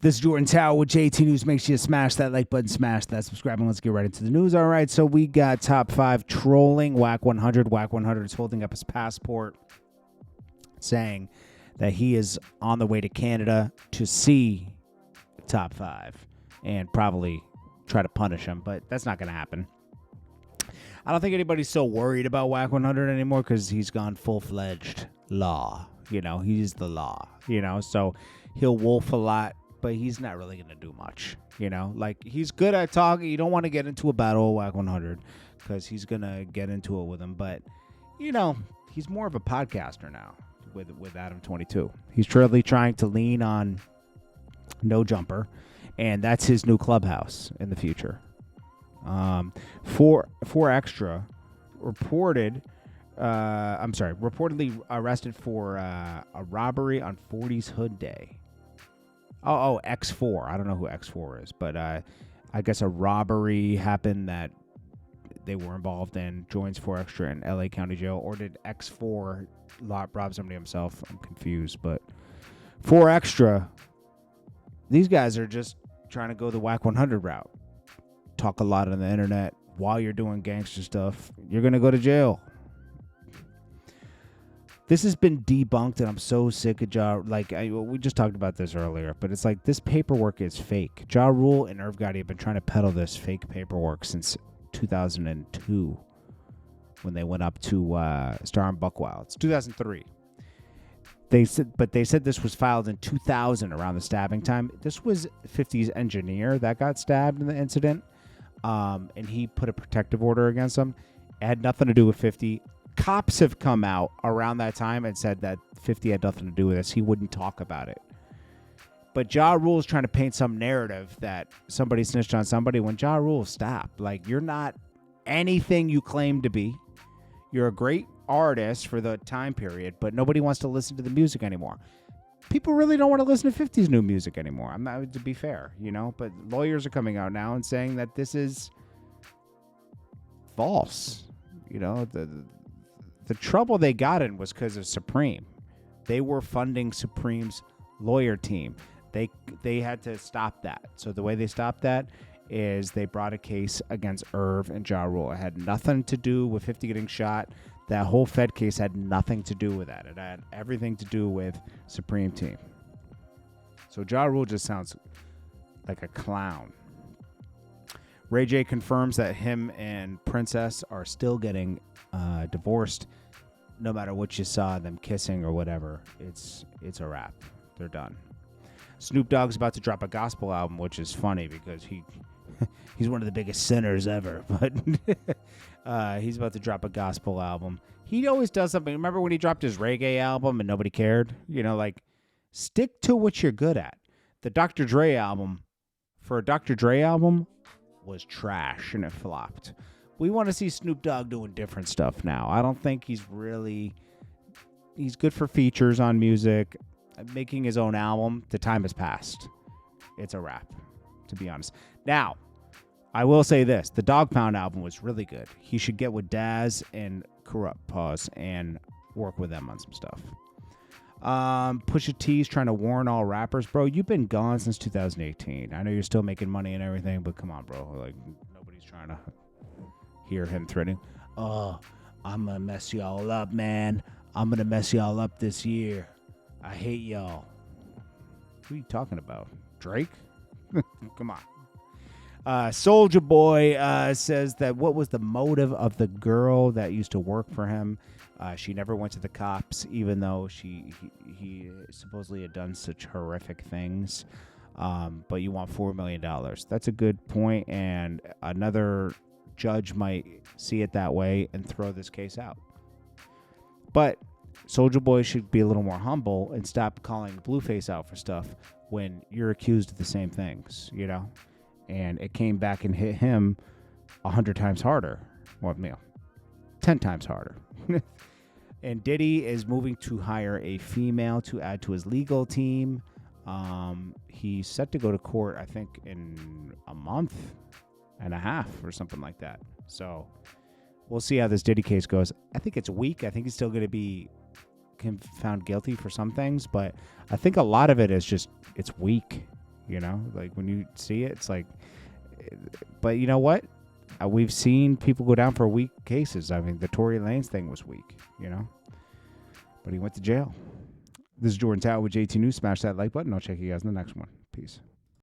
This is Jordan Tower with JT News. Make sure you smash that like button, smash that subscribe, and let's get right into the news. All right, so we got top 5 trolling Wack 100. Wack 100 is holding up his passport, saying that he is on the way to Canada to see top 5 and probably try to punish him, but that's not going to happen. I don't think anybody's so worried about Wack 100 anymore because he's gone full-fledged law. You know, he's the law, you know, so he'll wolf a lot, but he's not really going to do much, you know. Like, he's good at talking. You don't want to get into a battle with Wack 100 because he's going to get into it with him. But, you know, he's more of a podcaster now with Adam 22. He's truly trying to lean on No Jumper, and that's his new clubhouse in the future. 4 Extra reportedly arrested for a robbery on 40's Hood Day. Oh, X4. I don't know who X4 is, but I guess a robbery happened that they were involved in. Joins 4 Extra in LA County Jail. Or did X4 rob somebody himself? I'm confused, but 4 Extra, these guys are just trying to go the Wack 100 route. Talk a lot on the internet while you're doing gangster stuff. You're going to go to jail. This has been debunked, and I'm so sick of Ja. Like, we just talked about this earlier, but it's like this paperwork is fake. Ja Rule and Irv Gotti have been trying to peddle this fake paperwork since 2002 when they went up to Star and Buckwild. It's 2003. They said this was filed in 2000 around the stabbing time. This was 50's engineer that got stabbed in the incident, and he put a protective order against him. It had nothing to do with 50. Cops have come out around that time and said that 50 had nothing to do with this. He wouldn't talk about it. But Ja Rule is trying to paint some narrative that somebody snitched on somebody when Ja Rule, stop. Like, you're not anything you claim to be. You're a great artist for the time period, but nobody wants to listen to the music anymore. People really don't want to listen to 50's new music anymore. I'm not, to be fair, you know, but lawyers are coming out now and saying that this is false. You know, the trouble they got in was because of Supreme. They were funding Supreme's lawyer team. They had to stop that. So the way they stopped that is they brought a case against Irv and Ja Rule. It had nothing to do with 50 getting shot. That whole Fed case had nothing to do with that. It had everything to do with Supreme team. So Ja Rule just sounds like a clown. Ray J confirms that him and Princess are still getting divorced. No matter what you saw them kissing or whatever, it's a wrap. They're done. Snoop Dogg's about to drop a gospel album, which is funny because he's one of the biggest sinners ever. But he's about to drop a gospel album. He always does something. Remember when he dropped his reggae album and nobody cared? You know, like, stick to what you're good at. The Dr. Dre album, for a Dr. Dre album, was trash and it flopped. We want to see Snoop Dogg doing different stuff now. I don't think he's good for features on music. Making his own album, the time has passed. It's a wrap, to be honest. Now, I will say this. The Dog Pound album was really good. He should get with Daz and Corrupt Pause and work with them on some stuff. Pusha T's trying to warn all rappers. Bro, you've been gone since 2018. I know you're still making money and everything, but come on, bro. Like, nobody's trying to hear him threatening. Oh, I'm going to mess y'all up, man. I'm going to mess y'all up this year. I hate y'all. What are you talking about? Drake? Come on. Soulja Boy says that what was the motive of the girl that used to work for him? She never went to the cops, even though he supposedly had done such horrific things. But you want $4 million. That's a good point, and another judge might see it that way and throw this case out. But Soulja Boy should be a little more humble and stop calling Blueface out for stuff when you're accused of the same things, you know? And it came back and hit him 100 times harder. Well, 10 times harder. And Diddy is moving to hire a female to add to his legal team. He's set to go to court, I think, in a month and a half or something like that. So we'll see how this Diddy case goes. I think it's weak. I think he's still going to be found guilty for some things, but I think a lot of it is just, it's weak. You know, like when you see it, it's like. But you know what? We've seen people go down for weak cases. I mean, the Tory Lanez thing was weak, you know, but he went to jail. This is Jordan Tower with JT News. Smash that like button. I'll check you guys in the next one. Peace.